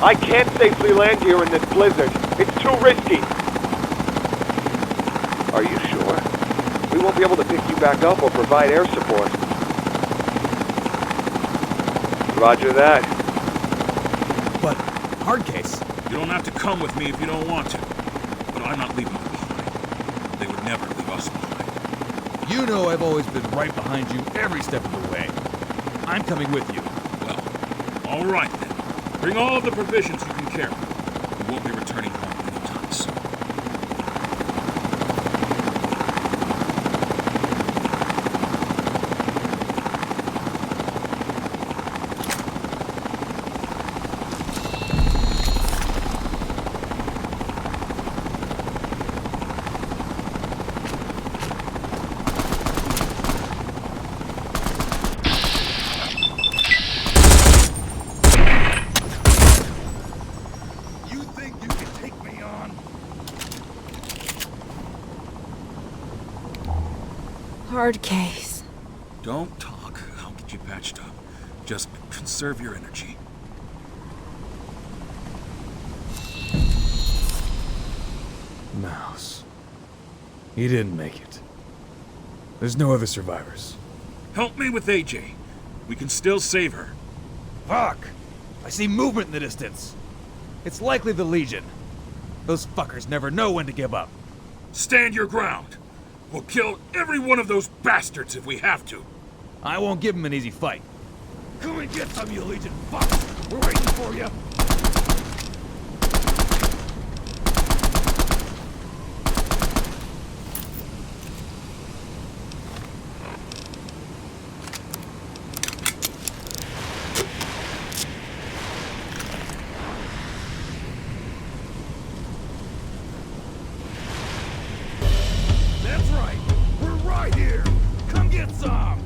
I can't safely land here in this blizzard. It's too risky. Are you sure? We won't be able to pick you back up or provide air support. Roger that. But, hard case. You don't have to come with me if you don't want to. But I'm not leaving you behind. They would never leave us behind. You know I've always been right behind you every step of the way. I'm coming with you. Well, all right then. Bring all of the provisions you can carry. We won't be returning home anytime soon. Hard case. Don't talk. I'll get you patched up. Just conserve your energy. Mouse. He didn't make it. There's no other survivors. Help me with AJ. We can still save her. Fuck! I see movement in the distance. It's likely the Legion. Those fuckers never know when to give up. Stand your ground. We'll kill every one of those bastards if we have to. I won't give them an easy fight. Come and get some, you Legion fucks! We're waiting for you! That's right! We're right here! Come get some!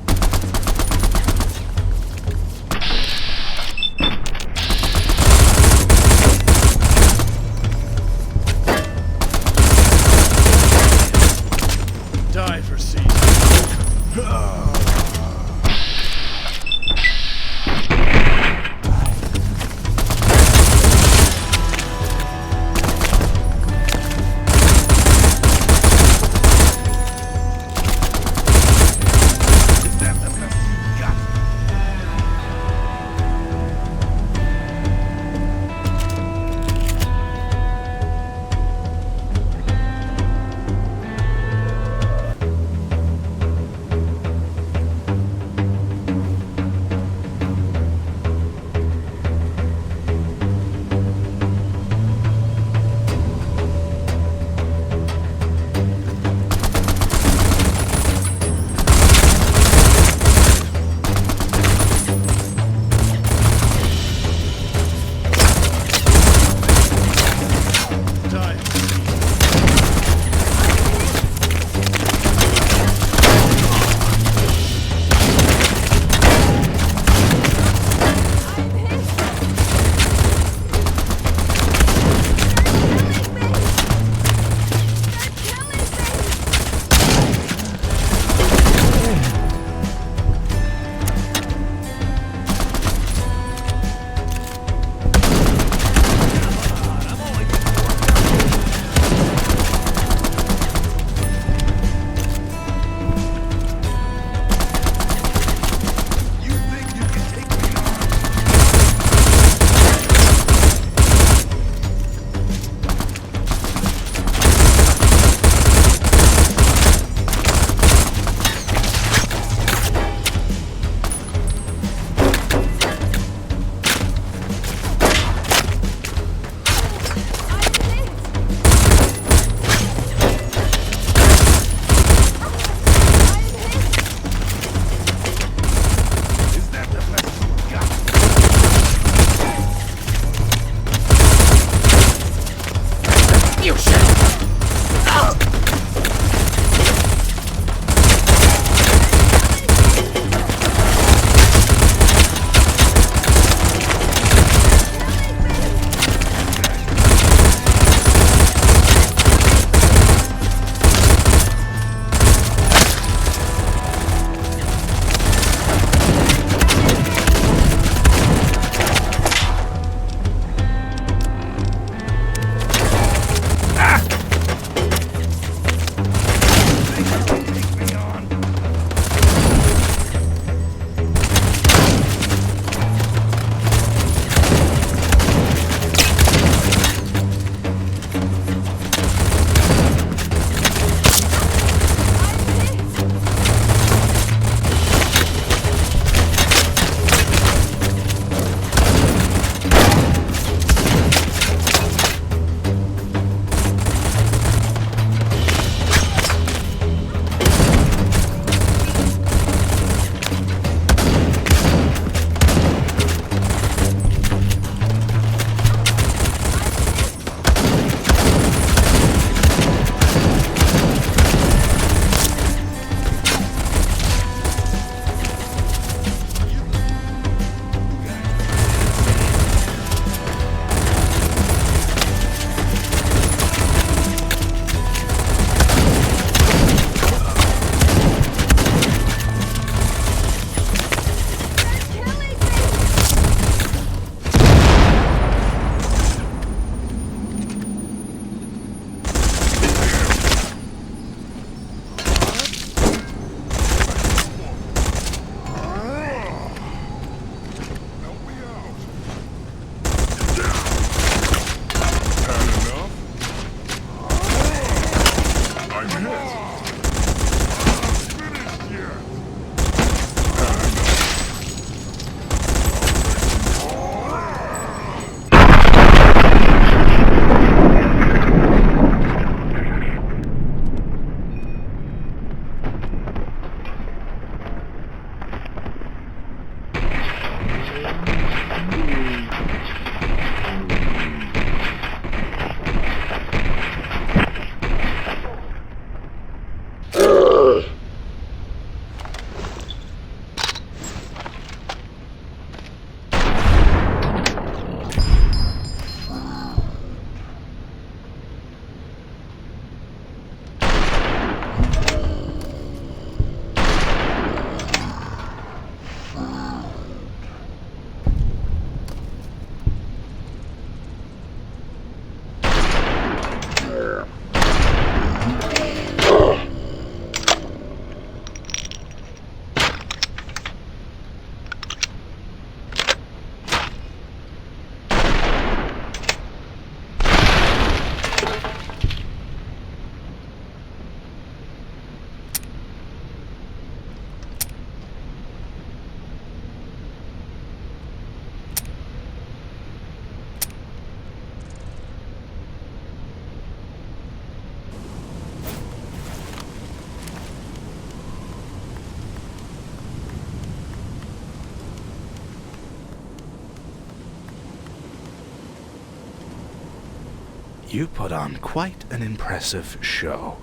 You put on quite an impressive show.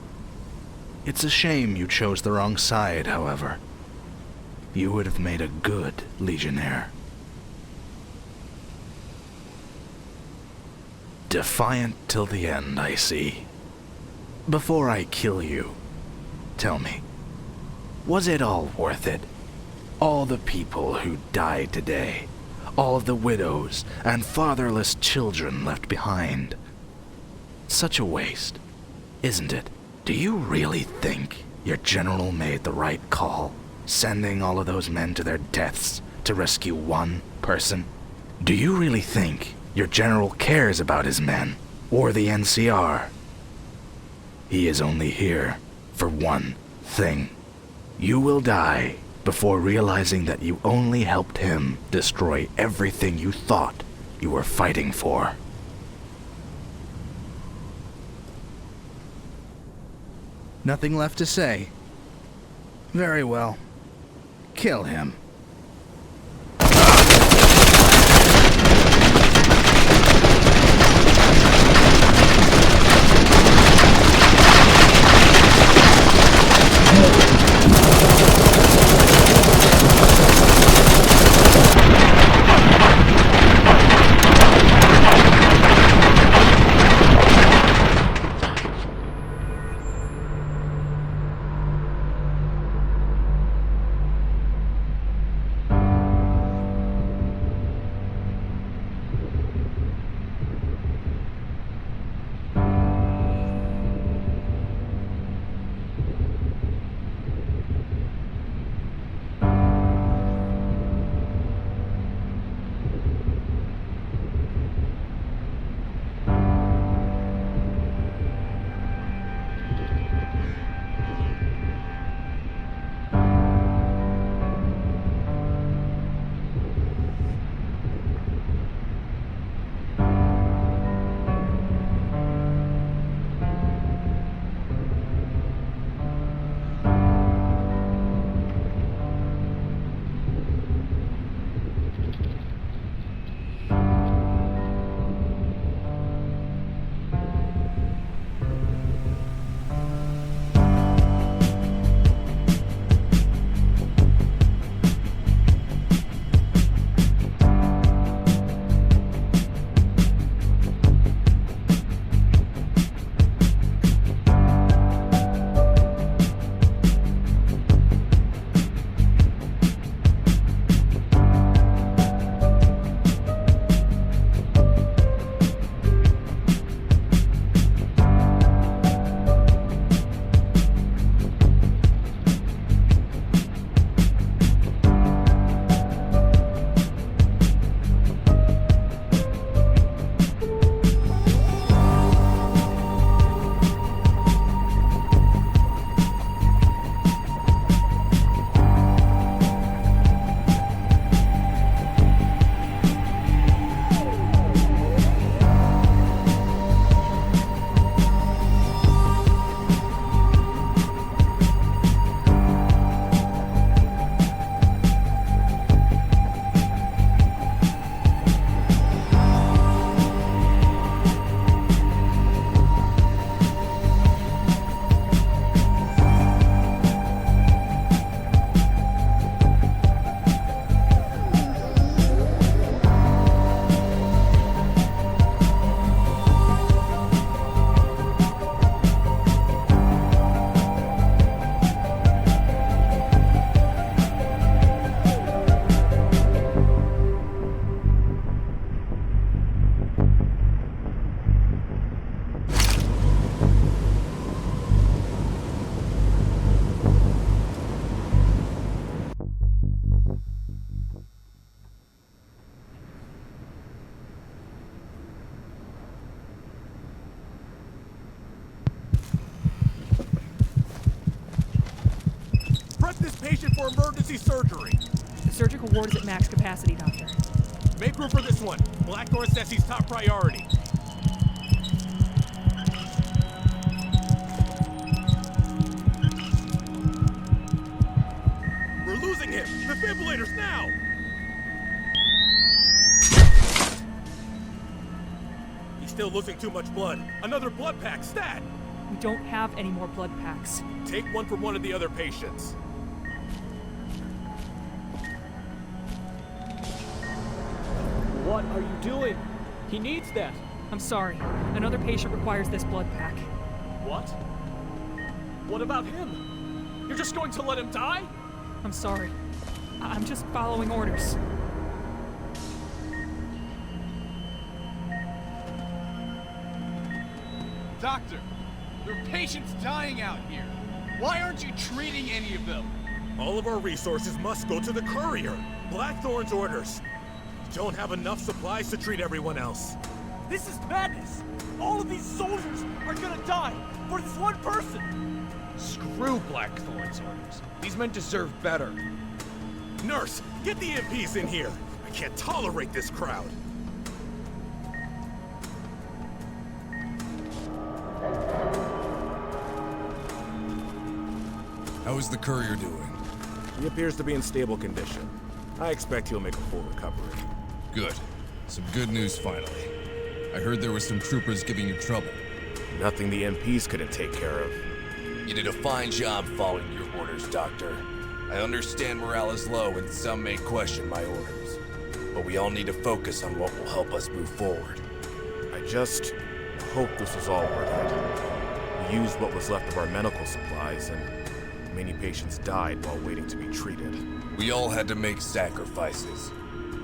It's a shame you chose the wrong side, however. You would have made a good Legionnaire. Defiant till the end, I see. Before I kill you, tell me, was it all worth it? All the people who died today, all of the widows and fatherless children left behind. Such a waste, isn't it? Do you really think your general made the right call, sending all of those men to their deaths to rescue one person? Do you really think your general cares about his men, or the NCR? He is only here for one thing. You will die before realizing that you only helped him destroy everything you thought you were fighting for. Nothing left to say. Very well. Kill him. patient for emergency surgery. The surgical ward is at max capacity, Doctor. Make room for this one. Blackthorn says he's top priority. We're losing him! Defibrillators now! He's Still losing too much blood. Another blood pack, stat! We don't have any more blood packs. Take one from one of the other patients. What are you doing? He needs that. I'm sorry. Another patient requires this blood pack. What? What about him? You're just going to let him die? I'm sorry. I'm just following orders. Doctor, there are patients dying out here. Why aren't you treating any of them? All of our resources must go to the courier. Blackthorn's orders. We don't have enough supplies to treat everyone else. This is madness. All of these soldiers are gonna die for this one person. Screw Blackthorn's orders. These men deserve better. Nurse, get the MPs in here. I can't tolerate this crowd. How is the courier doing? He appears to be in stable condition. I expect he'll make a full recovery. Good. Some good news finally. I heard there were some troopers giving you trouble. Nothing the MPs couldn't take care of. You did a fine job following your orders, Doctor. I understand morale is low and some may question my orders. But we all need to focus on what will help us move forward. I just hope this was all worth it. We used what was left of our medical supplies, and many patients died while waiting to be treated. We all had to make sacrifices.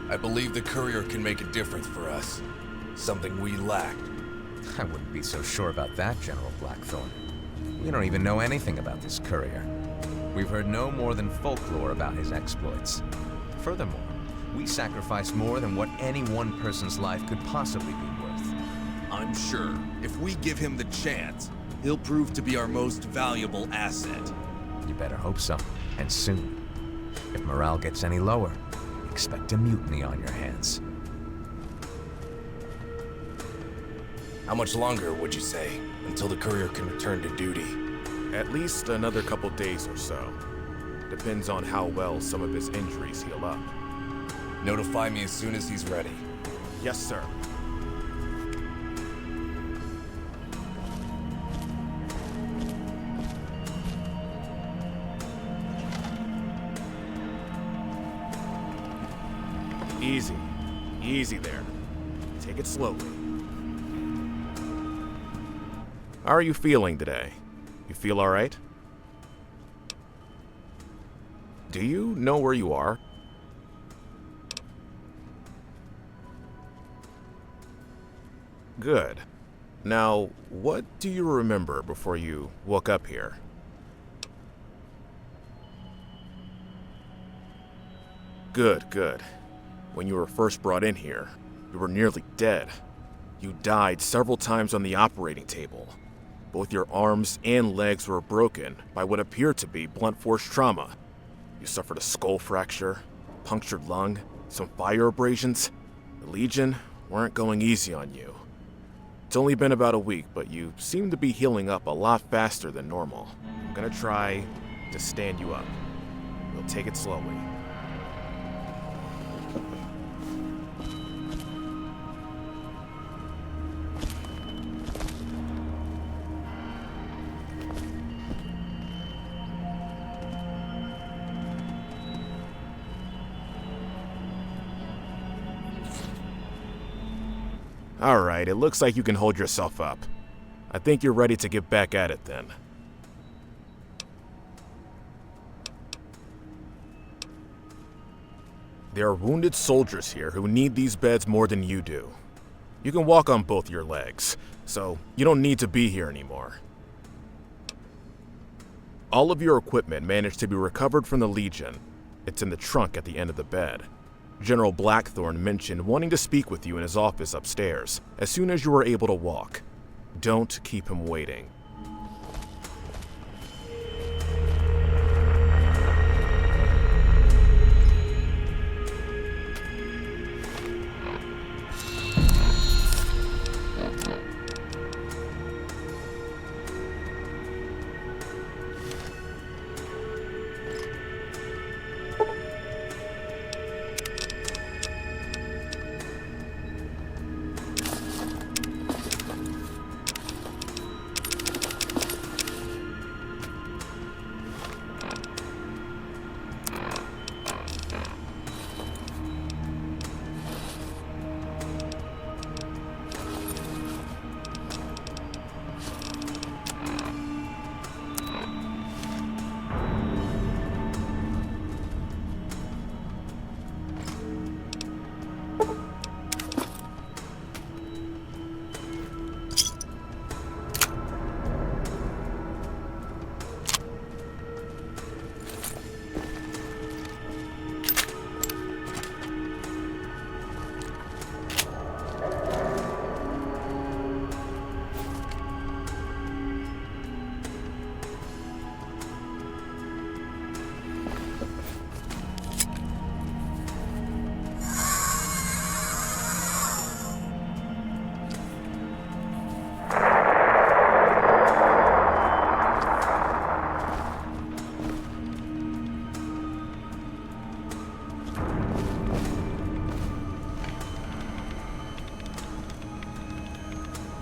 I believe the courier can make a difference for us. Something we lacked. I wouldn't be so sure about that, General Blackthorn. We don't even know anything about this courier. We've heard no more than folklore about his exploits. Furthermore, we sacrificed more than what any one person's life could possibly be worth. I'm sure if we give him the chance, he'll prove to be our most valuable asset. You better hope so, and soon. If morale gets any lower, expect a mutiny on your hands. How much longer, would you say, until the courier can return to duty? At least another couple days or so. Depends on how well some of his injuries heal up. Notify me as soon as he's ready. Yes, sir. Easy. Easy there. Take it slowly. How are you feeling today? You feel all right? Do you know where you are? Good. Now, what do you remember before you woke up here? Good, good. When you were first brought in here, you were nearly dead. You died several times on the operating table. Both your arms and legs were broken by what appeared to be blunt force trauma. You suffered a skull fracture, punctured lung, some fire abrasions. The Legion weren't going easy on you. It's only been about a week, but you seem to be healing up a lot faster than normal. I'm gonna try to stand you up. We'll take it slowly. Alright, it looks like you can hold yourself up. I think you're ready to get back at it then. There are wounded soldiers here who need these beds more than you do. You can walk on both your legs, so you don't need to be here anymore. All of your equipment managed to be recovered from the Legion. It's in the trunk at the end of the bed. General Blackthorn mentioned wanting to speak with you in his office upstairs as soon as you were able to walk. Don't keep him waiting.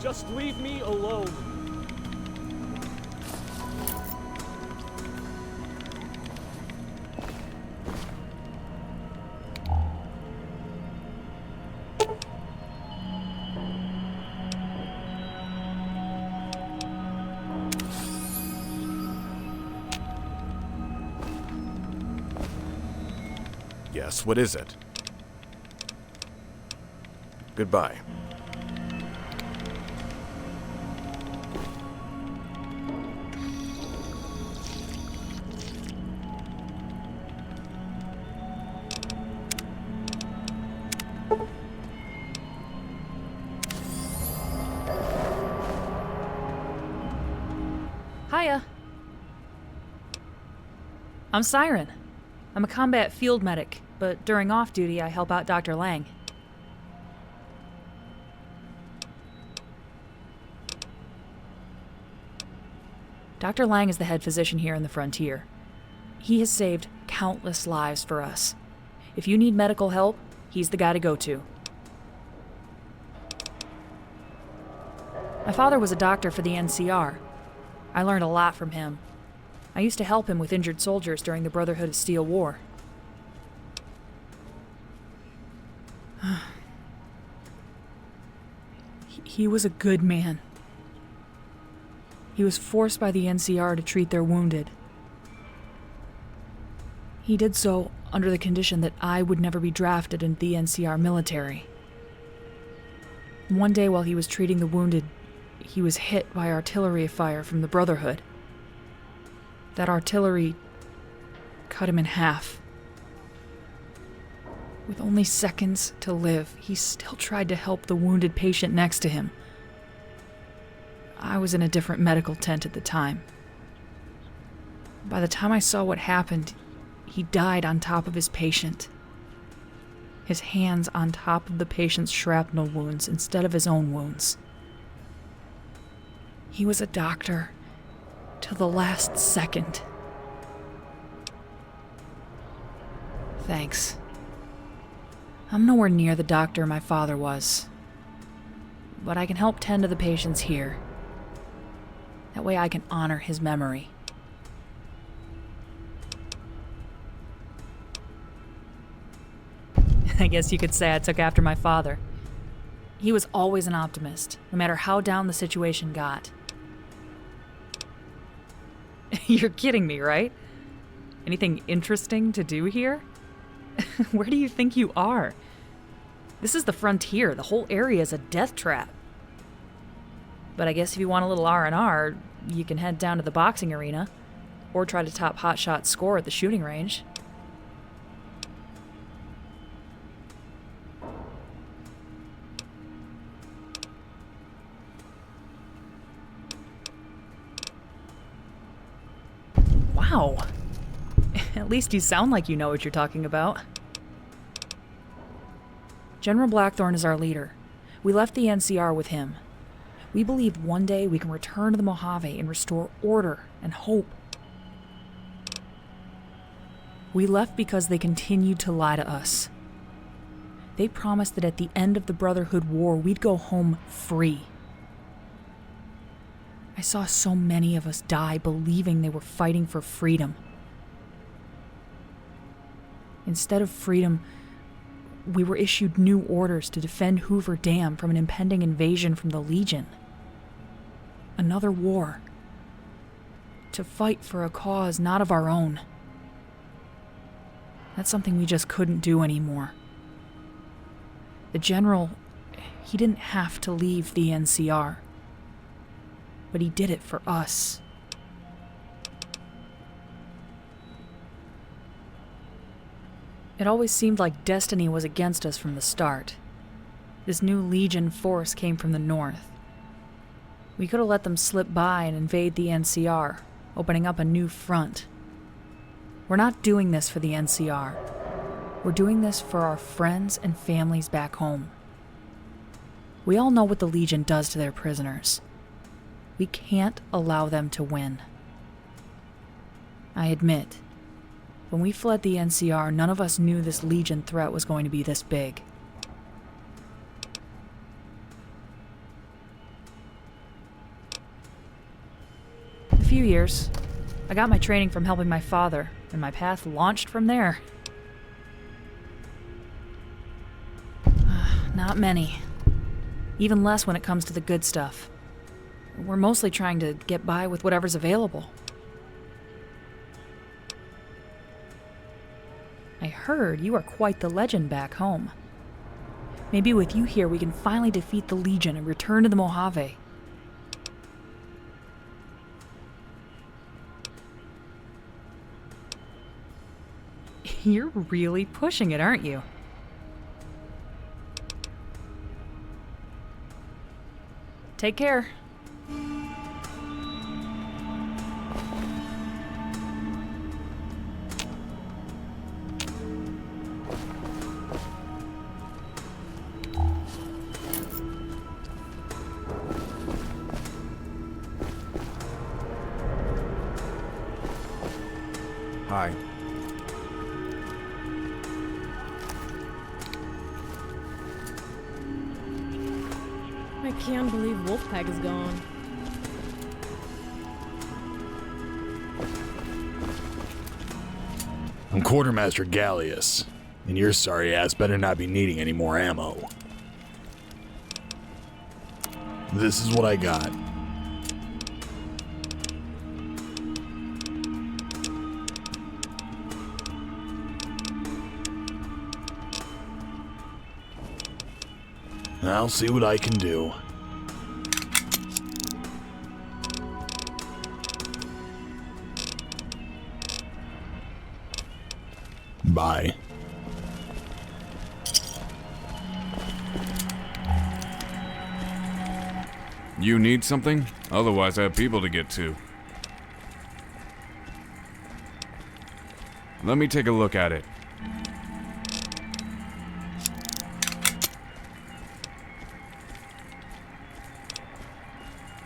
Just leave me alone. Yes, what is it? Goodbye. Hiya. I'm Siren. I'm a combat field medic, but during off-duty I help out Dr. Lang. Dr. Lang is the head physician here in the Frontier. He has saved countless lives for us. If you need medical help, he's the guy to go to. My father was a doctor for the NCR. I learned a lot from him. I used to help him with injured soldiers during the Brotherhood of Steel War. He was a good man. He was forced by the NCR to treat their wounded. He did so under the condition that I would never be drafted into the NCR military. One day while he was treating the wounded, he was hit by artillery fire from the Brotherhood. That artillery cut him in half. With only seconds to live, he still tried to help the wounded patient next to him. I was in a different medical tent at the time. By the time I saw what happened, he died on top of his patient. His hands on top of the patient's shrapnel wounds instead of his own wounds. He was a doctor till the last second. Thanks. I'm nowhere near the doctor my father was, but I can help tend to the patients here. That way I can honor his memory. I guess you could say I took after my father. He was always an optimist, no matter how down the situation got. You're kidding me, right? Anything interesting to do here? Where do you think you are? This is the Frontier. The whole area is a death trap. But I guess if you want a little R&R, you can head down to the boxing arena, or try to top Hotshot's score at the shooting range. Wow. At least you sound like you know what you're talking about. General Blackthorne is our leader. We left the NCR with him. We believe one day we can return to the Mojave and restore order and hope. We left because they continued to lie to us. They promised that at the end of the Brotherhood War, we'd go home free. I saw so many of us die believing they were fighting for freedom. Instead of freedom, we were issued new orders to defend Hoover Dam from an impending invasion from the Legion. Another war. To fight for a cause not of our own. That's something we just couldn't do anymore. The general, he didn't have to leave the NCR. But he did it for us. It always seemed like destiny was against us from the start. This new Legion force came from the north. We could have let them slip by and invade the NCR, opening up a new front. We're not doing this for the NCR. We're doing this for our friends and families back home. We all know what the Legion does to their prisoners. We can't allow them to win. I admit, when we fled the NCR, none of us knew this Legion threat was going to be this big. few years. I got my training from helping my father, and my path launched from there. Not many. Even less when it comes to the good stuff. We're mostly trying to get by with whatever's available. I heard you are quite the legend back home. Maybe with you here we can finally defeat the Legion and return to the Mojave. You're really pushing it, aren't you? Take care. Hi. I can't believe Wolfpack is gone. I'm Quartermaster Gallius, and your sorry ass better not be needing any more ammo. This is what I got. I'll see what I can do. Bye. You need something? Otherwise, I have people to get to. Let me take a look at it.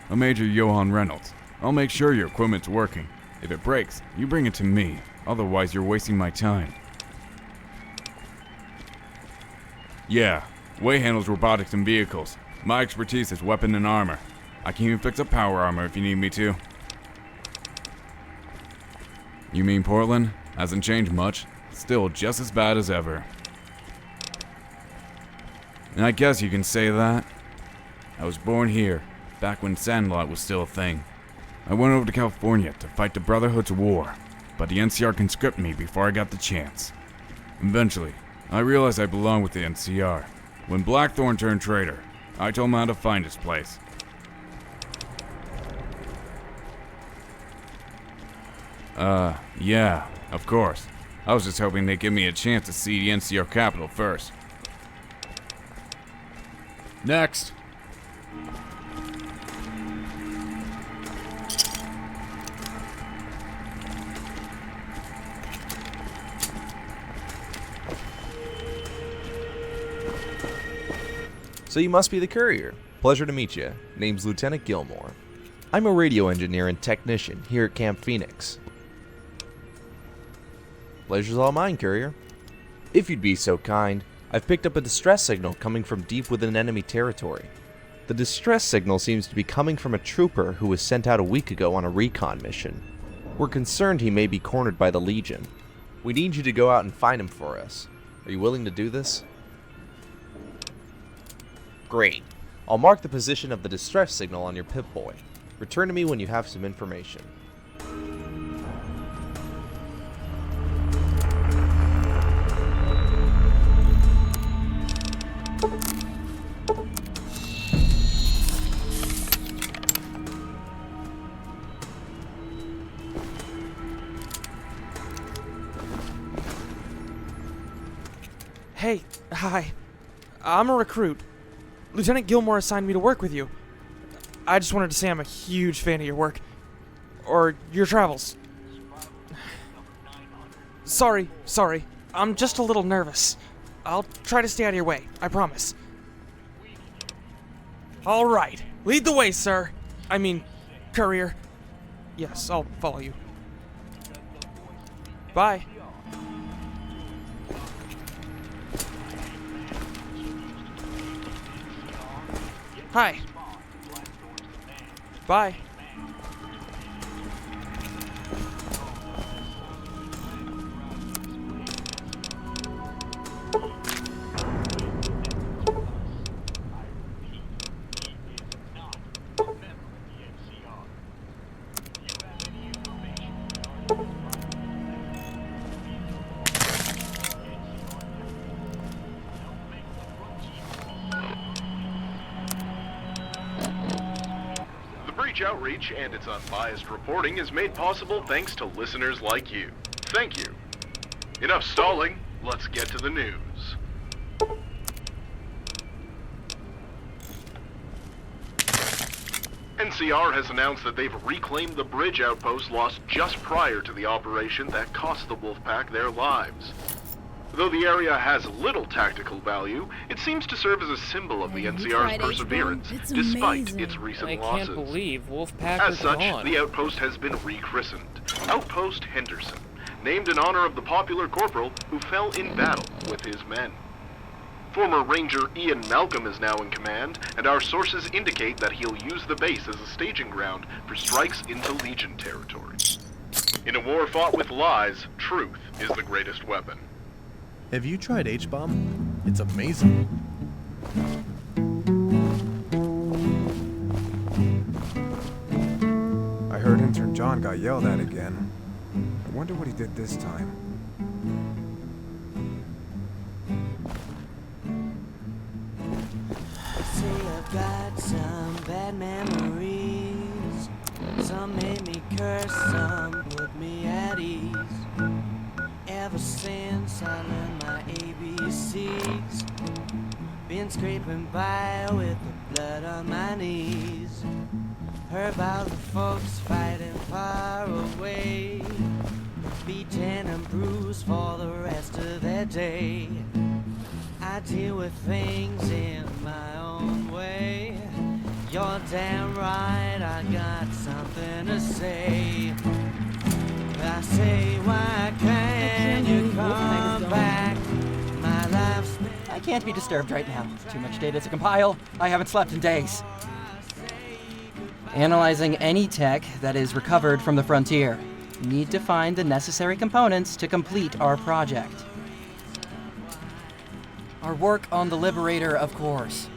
A Major Johann Reynolds. I'll make sure your equipment's working. If it breaks, you bring it to me. Otherwise, you're wasting my time. Yeah, Way handles robotics and vehicles. My expertise is weapon and armor. I can even fix up power armor if you need me to. You mean Portland? Hasn't changed much. Still just as bad as ever. And I guess you can say that. I was born here, back when Sandlot was still a thing. I went over to California to fight the Brotherhood's war, but the NCR conscripted me before I got the chance. Eventually, I realized I belonged with the NCR. When Blackthorn turned traitor, I told him how to find his place. Yeah, of course. I was just hoping they'd give me a chance to see the NCR capital first. Next! So you must be the courier. Pleasure to meet you. Name's Lieutenant Gilmore. I'm a radio engineer and technician here at Camp Phoenix. Pleasure's all mine, courier. If you'd be so kind, I've picked up a distress signal coming from deep within enemy territory. The distress signal seems to be coming from a trooper who was sent out a week ago on a recon mission. We're concerned he may be cornered by the Legion. We need you to go out and find him for us. Are you willing to do this? Great. I'll mark the position of the distress signal on your Pip-Boy. Return to me when you have some information. Hey, hi. I'm a recruit. Lieutenant Gilmore assigned me to work with you. I just wanted to say I'm a huge fan of your work. Or your travels. Sorry. I'm just a little nervous. I'll try to stay out of your way, I promise. Alright, lead the way, sir. I mean, courier. Yes, I'll follow you. Bye. Hi. Bye. Breach outreach and its unbiased reporting is made possible thanks to listeners like you. Thank you. Enough stalling, let's get to the news. NCR has announced that they've reclaimed the bridge outpost lost just prior to the operation that cost the Wolfpack their lives. Though the area has little tactical value, it seems to serve as a symbol of the NCR's perseverance, despite its recent losses. I can't believe Wolfpack As is such, gone. the outpost has been rechristened Outpost Henderson, named in honor of the popular corporal who fell in battle with his men. Former Ranger Ian Malcolm is now in command, and our sources indicate that he'll use the base as a staging ground for strikes into Legion territory. In a war fought with lies, truth is the greatest weapon. Have you tried H-Bomb? It's amazing. I heard intern John got yelled at again. I wonder what he did this time. Say I've got some bad memories. Some made me curse, some put me at ease. Ever since I learned my ABCs, been scraping by with the blood on my knees. Heard about the folks fighting far away, beaten and bruised for the rest of their day. I deal with things in my own way. You're damn right, I got something to say. I say, why can't you come back? My life's been... I can't be disturbed right now. Too much data to compile. I haven't slept in days. Analyzing any tech that is recovered from the frontier. Need to find the necessary components to complete our project. Our work on the Liberator, of course.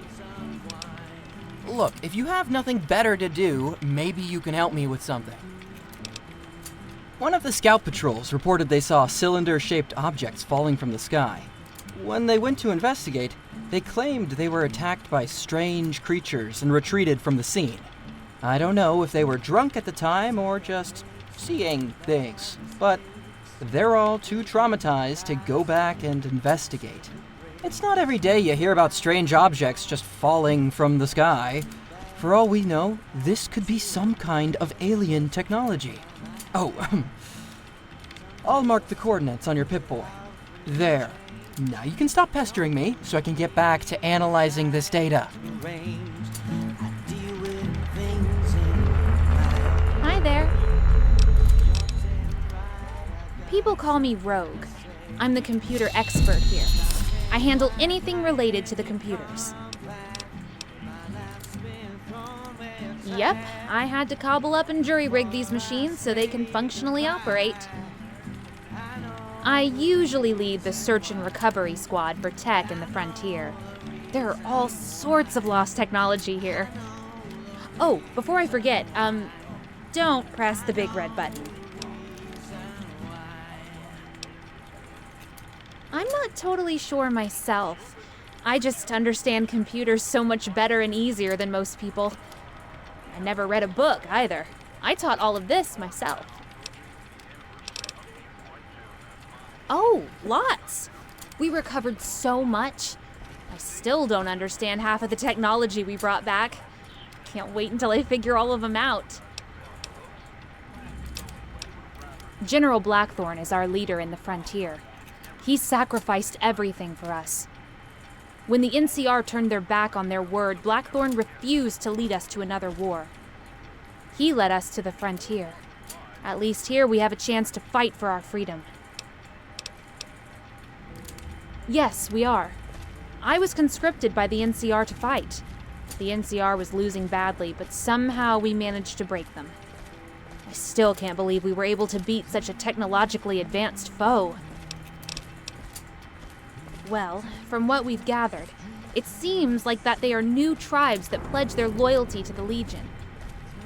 Look, if you have nothing better to do, maybe you can help me with something. One of the scout patrols reported they saw cylinder-shaped objects falling from the sky. When they went to investigate, they claimed they were attacked by strange creatures and retreated from the scene. I don't know if they were drunk at the time or just seeing things, but they're all too traumatized to go back and investigate. It's not every day you hear about strange objects just falling from the sky. For all we know, this could be some kind of alien technology. Oh, I'll mark the coordinates on your Pip-Boy. There. Now you can stop pestering me so I can get back to analyzing this data. Hi there. People call me Rogue. I'm the computer expert here. I handle anything related to the computers. Yep, I had to cobble up and jury-rig these machines so they can functionally operate. I usually lead the search and recovery squad for tech in the frontier. There are all sorts of lost technology here. Oh, before I forget, don't press the big red button. I'm not totally sure myself. I just understand computers so much better and easier than most people. I never read a book either. I taught all of this myself. Oh, lots! We recovered so much. I still don't understand half of the technology we brought back. Can't wait until I figure all of them out. General Blackthorn is our leader in the frontier. He sacrificed everything for us. When the NCR turned their back on their word, Blackthorn refused to lead us to another war. He led us to the frontier. At least here we have a chance to fight for our freedom. Yes, we are. I was conscripted by the NCR to fight. The NCR was losing badly, but somehow we managed to break them. I still can't believe we were able to beat such a technologically advanced foe. Well, from what we've gathered, it seems like that they are new tribes that pledge their loyalty to the Legion.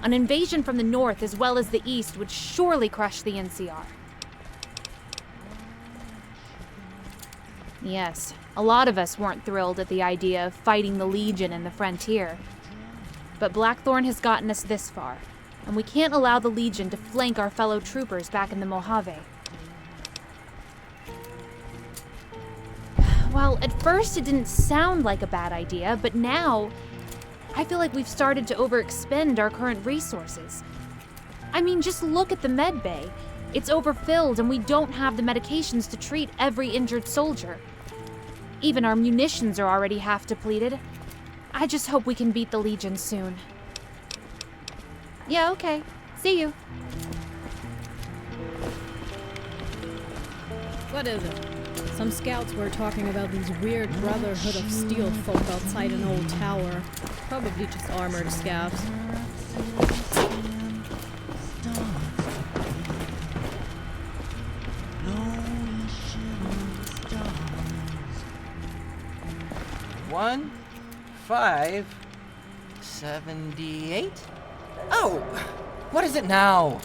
An invasion from the north as well as the east would surely crush the NCR. Yes, a lot of us weren't thrilled at the idea of fighting the Legion in the frontier. but Blackthorn has gotten us this far, and we can't allow the Legion to flank our fellow troopers back in the Mojave. Well, at first it didn't sound like a bad idea, but now I feel like we've started to overexpend our current resources. I mean, just look at the med bay. It's overfilled and we don't have the medications to treat every injured soldier. Even our munitions are already half depleted. I just hope we can beat the Legion soon. Yeah, okay. See you. What is it? Some scouts were talking about these weird Brotherhood of Steel folk outside an old tower. Probably just armored scouts. One, 578. Oh, what is it now?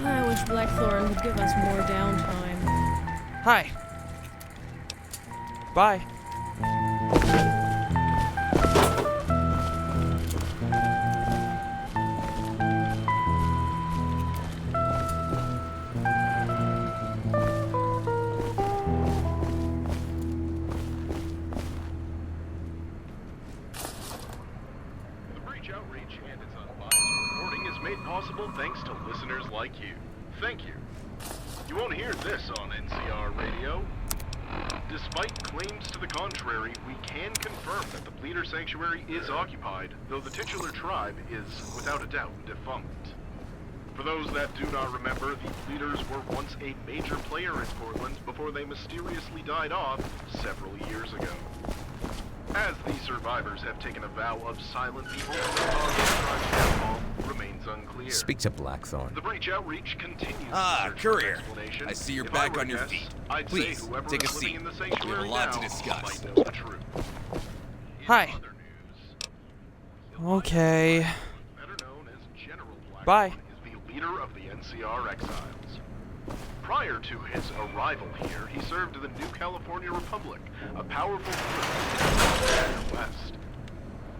I wish Blackthorn would give us more downtime. Hi. Bye. Possible thanks to listeners like you. Thank you. You won't hear this on NCR radio. Despite claims to the contrary, we can confirm that the Bleeder Sanctuary is occupied, though the titular tribe is, without a doubt, defunct. For those that do not remember, the Bleeders were once a major player in Portland before they mysteriously died off several years ago. As the survivors have taken a vow of silence, the ultimate cause of the tribe's downfall remains unclear. Speak to Blackthorn. The breach outreach continues. Courier. I see you're back on your feet. Please, take a seat. We have a lot to discuss. Hi. Okay. Bye. Is the leader of the NCR exiles. Prior to his arrival here, he served in the New California Republic, a powerful group in the West.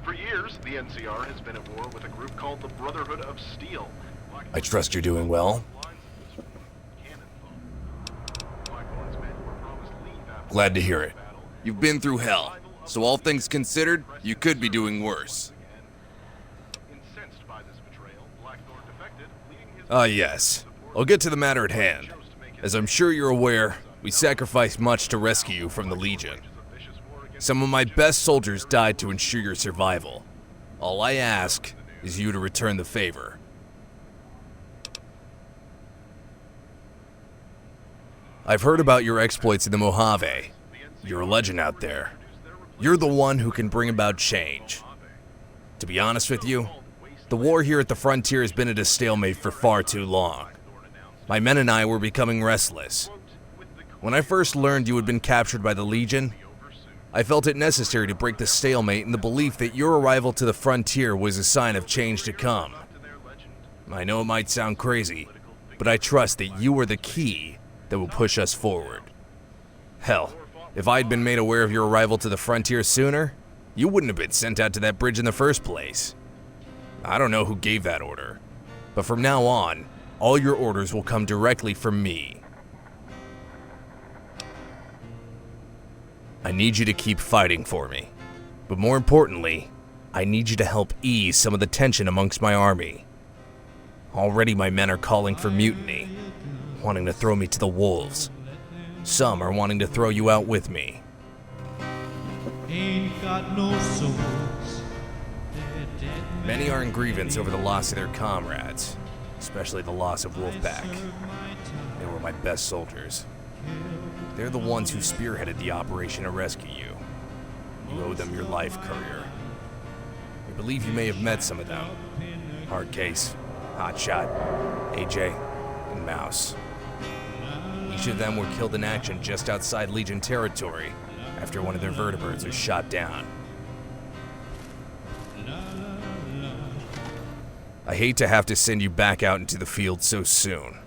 For years, the NCR has been at war with a group called the Brotherhood of Steel. I trust you're doing well. Glad to hear it. You've been through hell, so all things considered, you could be doing worse. Yes. I'll get to the matter at hand. As I'm sure you're aware, we sacrificed much to rescue you from the Legion. Some of my best soldiers died to ensure your survival. All I ask is you to return the favor. I've heard about your exploits in the Mojave. You're a legend out there. You're the one who can bring about change. To be honest with you, the war here at the frontier has been at a stalemate for far too long. My men and I were becoming restless. When I first learned you had been captured by the Legion, I felt it necessary to break the stalemate in the belief that your arrival to the frontier was a sign of change to come. I know it might sound crazy, but I trust that you are the key that will push us forward. Hell, if I had been made aware of your arrival to the frontier sooner, you wouldn't have been sent out to that bridge in the first place. I don't know who gave that order, but from now on, all your orders will come directly from me. I need you to keep fighting for me, but more importantly, I need you to help ease some of the tension amongst my army. Already my men are calling for mutiny, wanting to throw me to the wolves. Some are wanting to throw you out with me. Ain't got no souls. Many are in grievance over the loss of their comrades, especially the loss of Wolfpack. They were my best soldiers. They're the ones who spearheaded the operation to rescue you. You owe them your life, Courier. I believe you may have met some of them. Hardcase, Hotshot, AJ, and Mouse. Each of them were killed in action just outside Legion territory after one of their vertebrates was shot down. I hate to have to send you back out into the field so soon,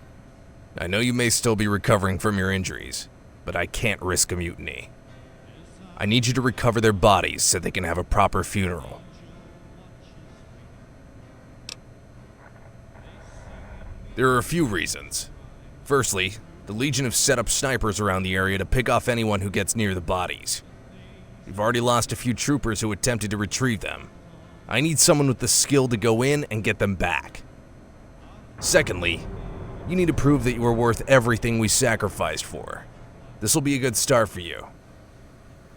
I know you may still be recovering from your injuries, but I can't risk a mutiny. I need you to recover their bodies so they can have a proper funeral. There are a few reasons. Firstly, the Legion have set up snipers around the area to pick off anyone who gets near the bodies. We've already lost a few troopers who attempted to retrieve them. I need someone with the skill to go in and get them back. Secondly, you need to prove that you are worth everything we sacrificed for. This will be a good start for you.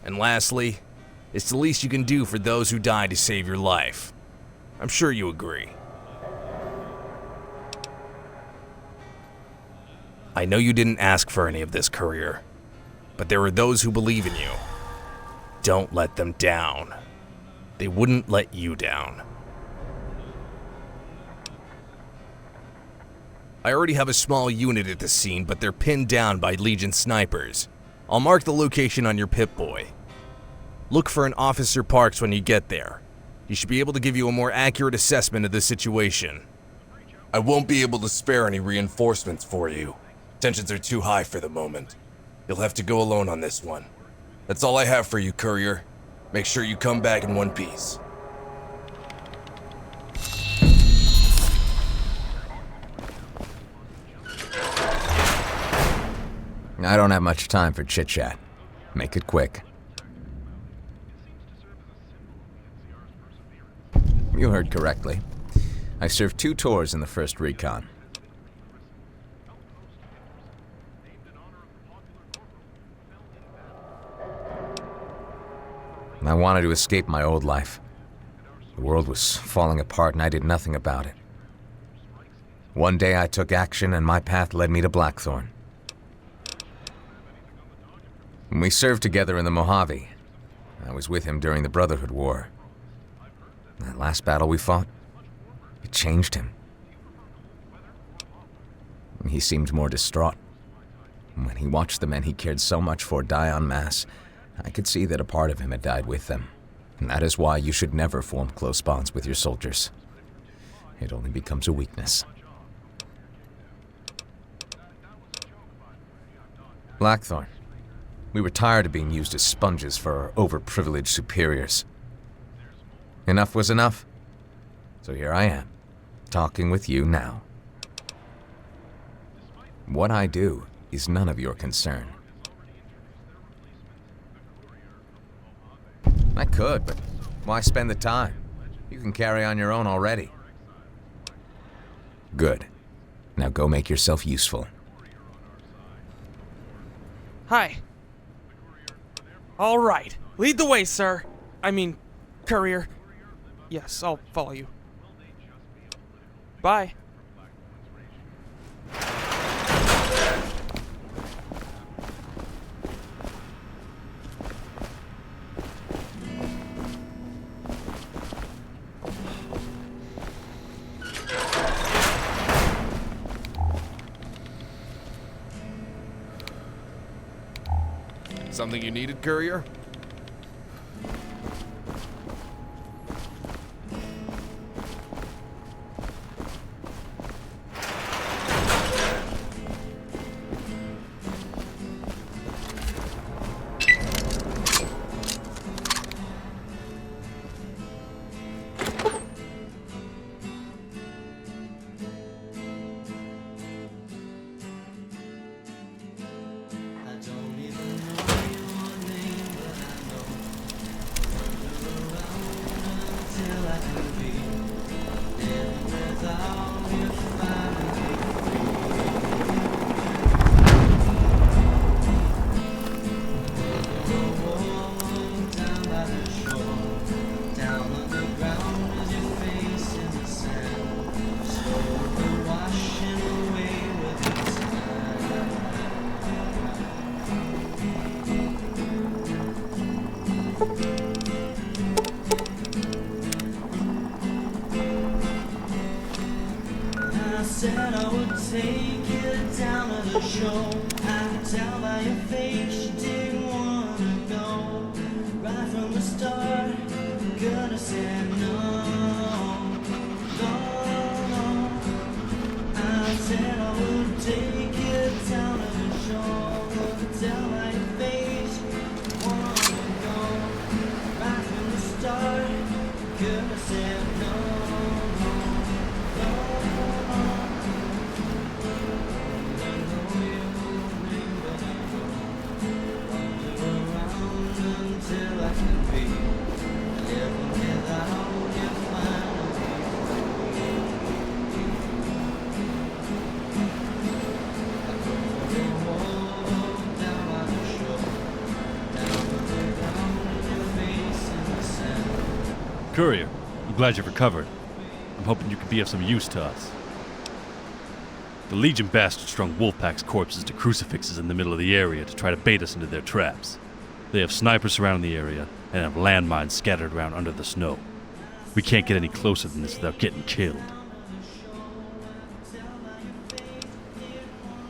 And lastly, it's the least you can do for those who died to save your life. I'm sure you agree. I know you didn't ask for any of this, courier, but there are those who believe in you. Don't let them down. They wouldn't let you down. I already have a small unit at the scene, but they're pinned down by Legion snipers. I'll mark the location on your Pip-Boy. Look for an Officer Parks when you get there. He should be able to give you a more accurate assessment of the situation. I won't be able to spare any reinforcements for you. Tensions are too high for the moment. You'll have to go alone on this one. That's all I have for you, courier. Make sure you come back in one piece. I don't have much time for chit-chat. Make it quick. You heard correctly. I served 2 tours in the first recon. I wanted to escape my old life. The world was falling apart and I did nothing about it. One day I took action and my path led me to Blackthorn. When we served together in the Mojave, I was with him during the Brotherhood War. That last battle we fought, it changed him. He seemed more distraught. When he watched the men he cared so much for die en masse, I could see that a part of him had died with them. And that is why you should never form close bonds with your soldiers. It only becomes a weakness. Blackthorn. We were tired of being used as sponges for our overprivileged superiors. Enough was enough. So here I am, talking with you now. What I do is none of your concern. I could, but why spend the time? You can carry on your own already. Good. Now go make yourself useful. Hi. All right. Lead the way, sir. I mean, courier. Yes, I'll follow you. Bye. Something you needed, courier? Said I would take you down to the show. I could tell by your face you didn't wanna go. Right from the start, could have said no. No, no. I said I would take you Courier, I'm glad you've recovered. I'm hoping you can be of some use to us. The Legion bastards strung Wolfpack's corpses to crucifixes in the middle of the area to try to bait us into their traps. They have snipers surrounding the area and have landmines scattered around under the snow. We can't get any closer than this without getting killed.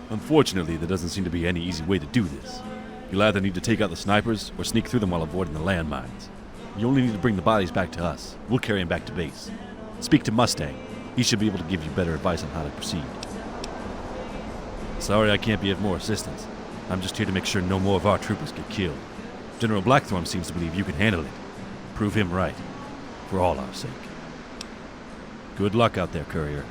Unfortunately, there doesn't seem to be any easy way to do this. You'll either need to take out the snipers or sneak through them while avoiding the landmines. You only need to bring the bodies back to us. We'll carry them back to base. Speak to Mustang. He should be able to give you better advice on how to proceed. Sorry I can't be of more assistance. I'm just here to make sure no more of our troopers get killed. General Blackthorn seems to believe you can handle it. Prove him right. For all our sake. Good luck out there, Courier.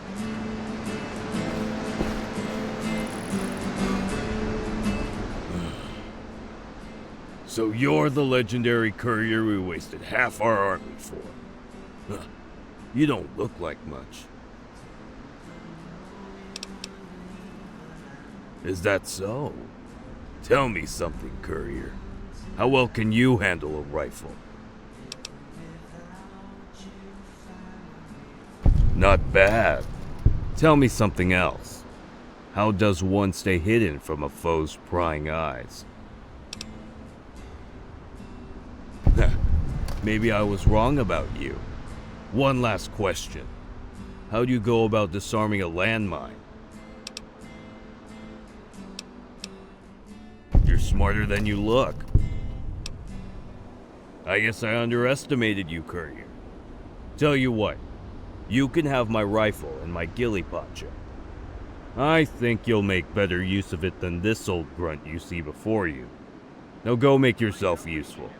So you're the legendary courier we wasted half our army for. Huh. You don't look like much. Is that so? Tell me something, courier. How well can you handle a rifle? Not bad. Tell me something else. How does one stay hidden from a foe's prying eyes? Maybe I was wrong about you. One last question. How do you go about disarming a landmine? You're smarter than you look. I guess I underestimated you, courier. Tell you what, you can have my rifle and my ghillie pacha. I think you'll make better use of it than this old grunt you see before you. Now go make yourself useful.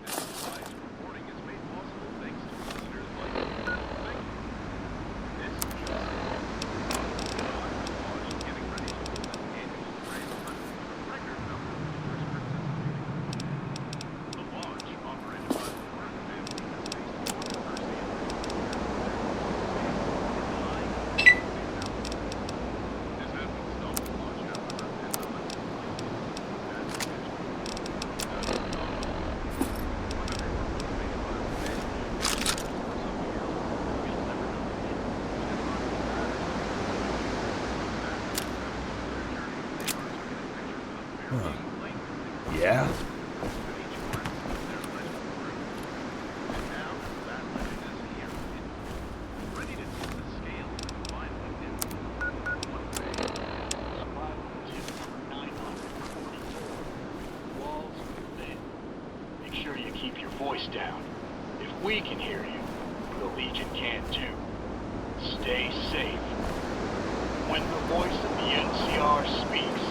Yeah? Make sure you keep your voice down. If we can hear you, the Legion can too. Stay safe. When the voice of the NCR speaks,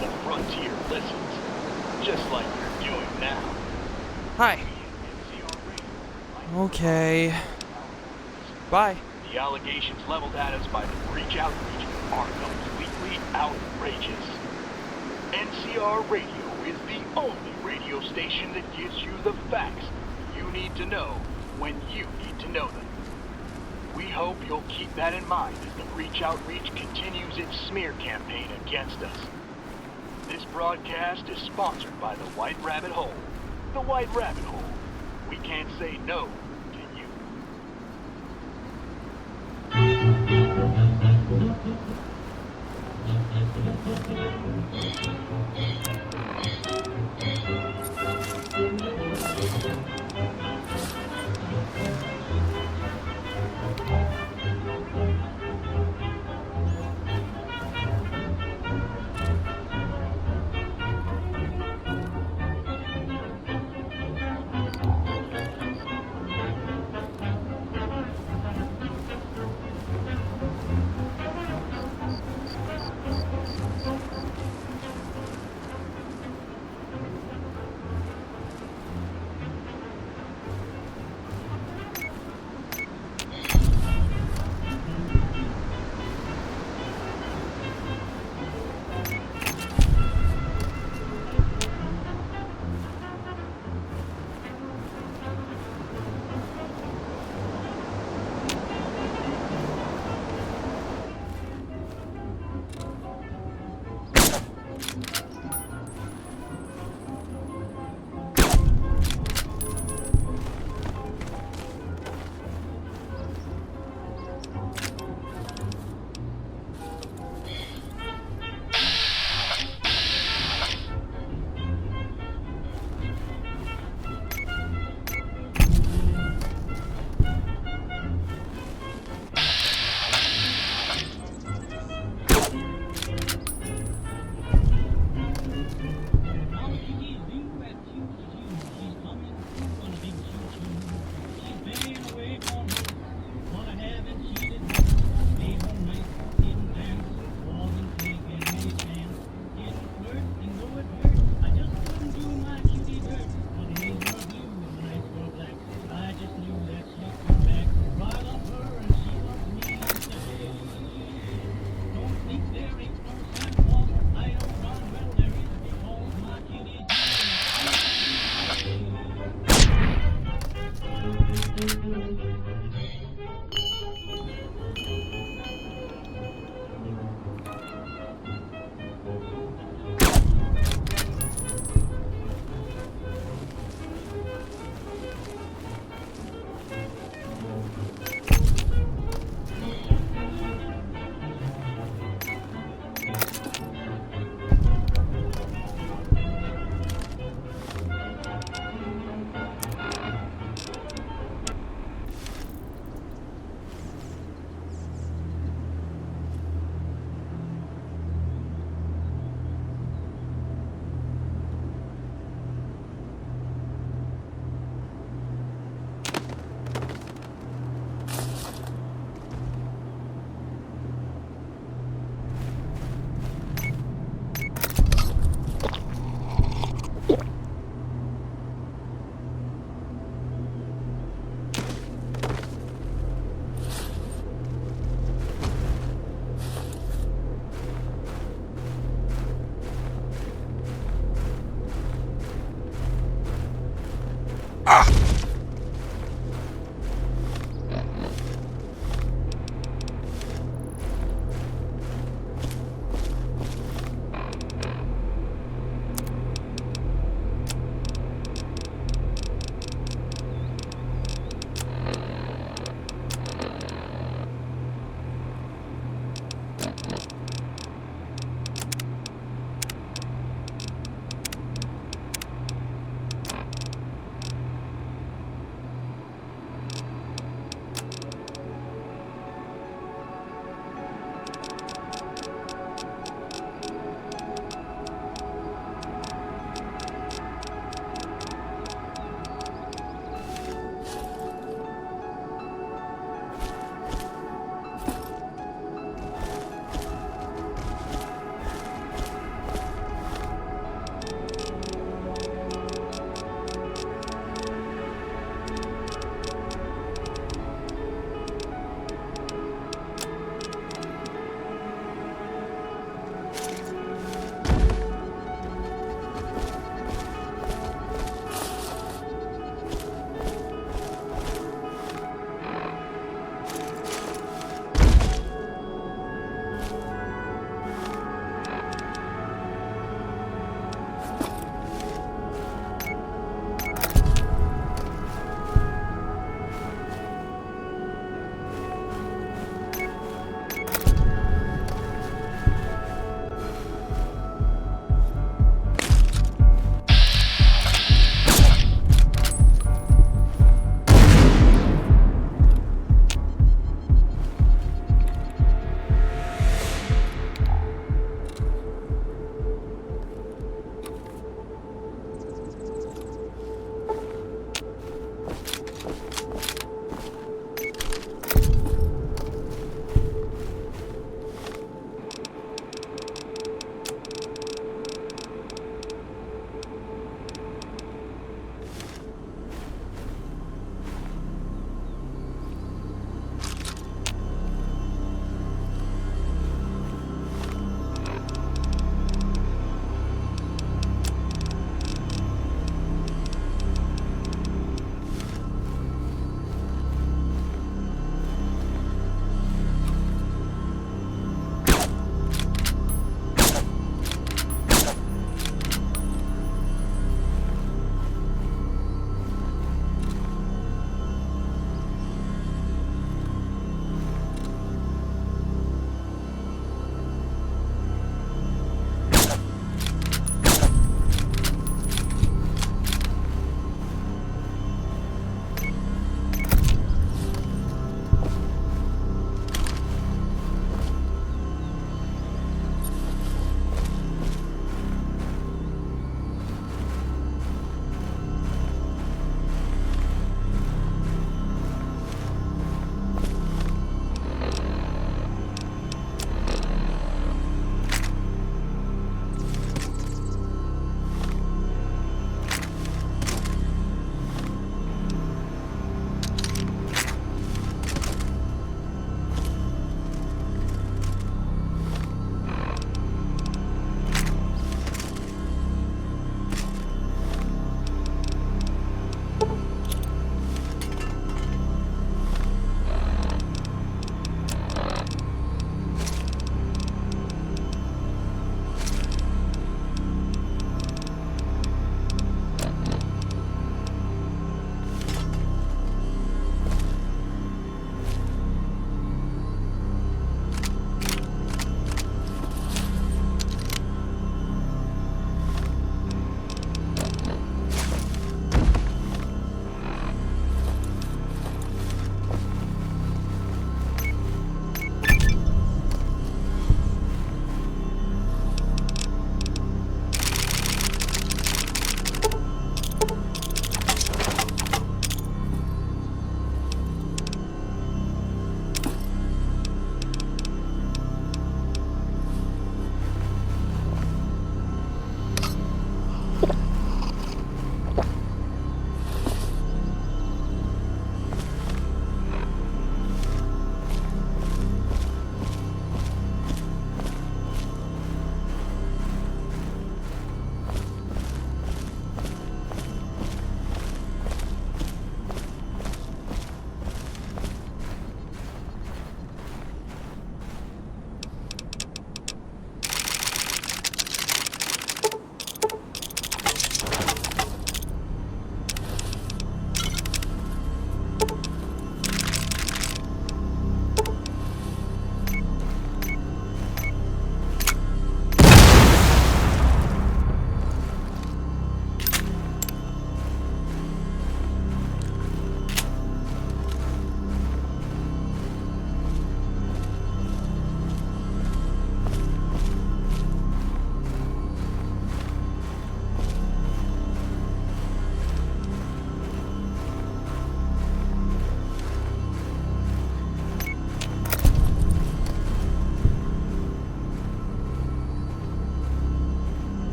the frontier listens. Just like you're doing now. Hi. Okay. Bye. The allegations leveled at us by the Breach Outreach are completely outrageous. NCR Radio is the only radio station that gives you the facts you need to know when you need to know them. We hope you'll keep that in mind as the Breach Outreach continues its smear campaign against us. This broadcast is sponsored by the White Rabbit Hole. The White Rabbit Hole. We can't say no to you.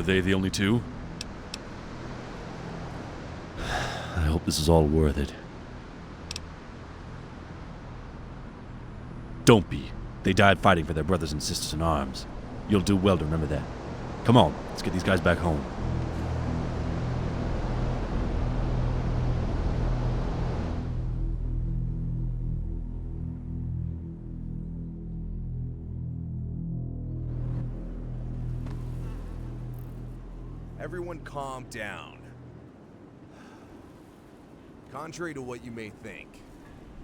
Were they the only two? I hope this is all worth it. Don't be. They died fighting for their brothers and sisters in arms. You'll do well to remember that. Come on, let's get these guys back home. Everyone calm down. Contrary to what you may think,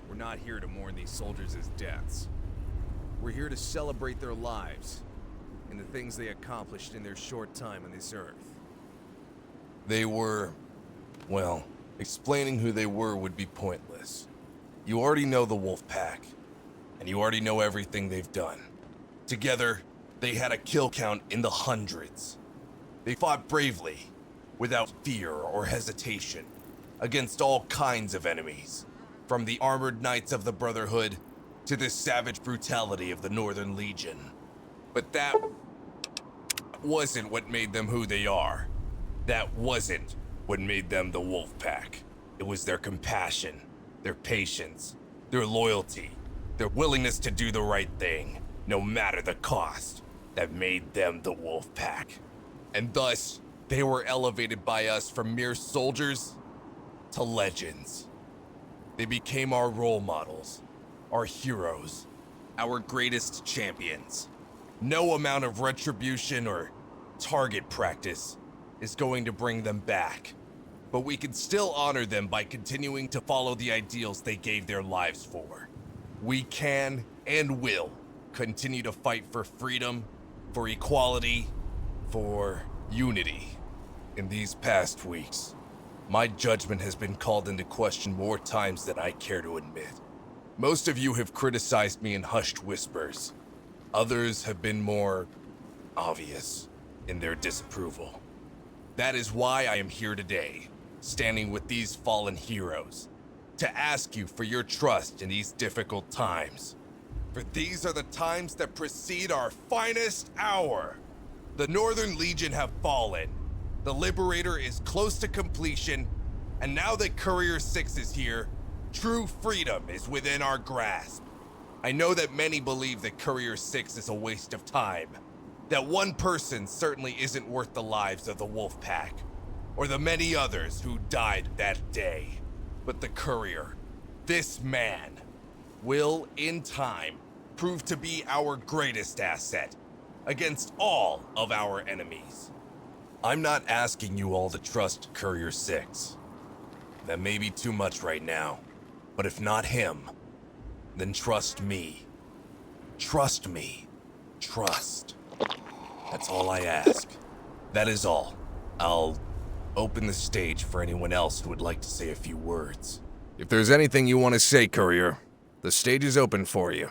we're not here to mourn these soldiers' deaths. We're here to celebrate their lives and the things they accomplished in their short time on this earth. They were, well, explaining who they were would be pointless. You already know the Wolfpack, and you already know everything they've done. Together, they had a kill count in the hundreds. They fought bravely, without fear or hesitation, against all kinds of enemies, from the armored knights of the Brotherhood to the savage brutality of the Northern Legion. But that wasn't what made them who they are. That wasn't what made them the Wolfpack. It was their compassion, their patience, their loyalty, their willingness to do the right thing, no matter the cost, that made them the Wolfpack. And thus, they were elevated by us from mere soldiers to legends. They became our role models, our heroes, our greatest champions. No amount of retribution or target practice is going to bring them back, but we can still honor them by continuing to follow the ideals they gave their lives for. We can and will continue to fight for freedom, for equality, for unity. In these past weeks, my judgment has been called into question more times than I care to admit. Most of you have criticized me in hushed whispers. Others have been more obvious in their disapproval. That is why I am here today, standing with these fallen heroes, to ask you for your trust in these difficult times. For these are the times that precede our finest hour. The Northern Legion have fallen. The Liberator is close to completion, and now that Courier 6 is here, true freedom is within our grasp. I know that many believe that Courier 6 is a waste of time, that one person certainly isn't worth the lives of the Wolfpack, or the many others who died that day. But the Courier, this man, will, in time, prove to be our greatest asset against all of our enemies. I'm not asking you all to trust Courier 6. That may be too much right now, but if not him, then trust me. Trust me. Trust. That's all I ask. That is all. I'll open the stage for anyone else who would like to say a few words. If there's anything you want to say, Courier, the stage is open for you.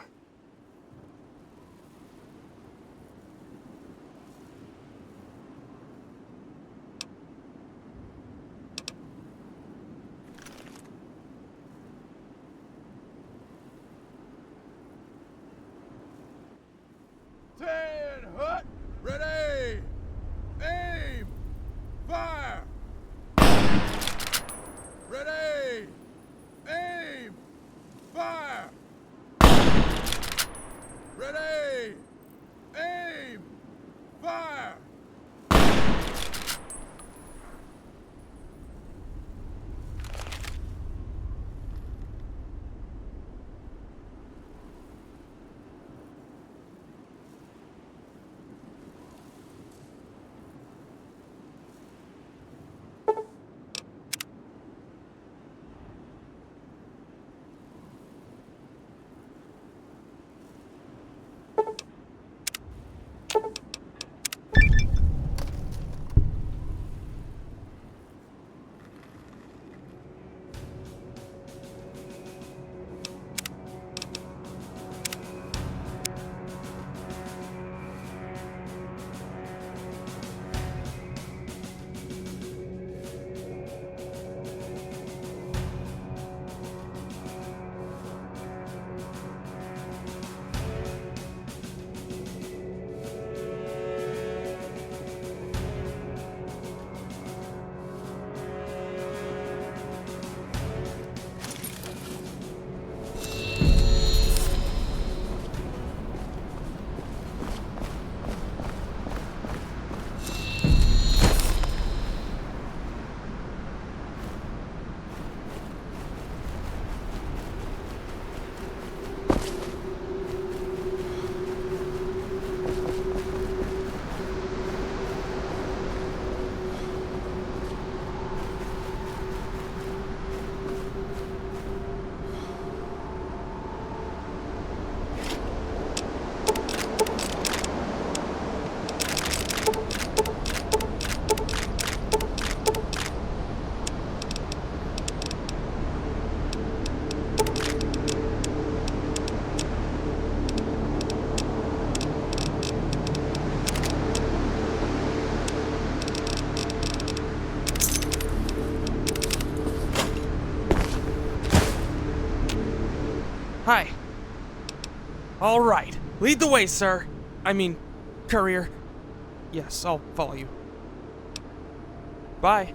Ready! Aim! Fire! Ready! Aim! Fire! Ready! Aim! Fire! Hi. All right. Lead the way, sir. I mean, courier. Yes, I'll follow you. Bye.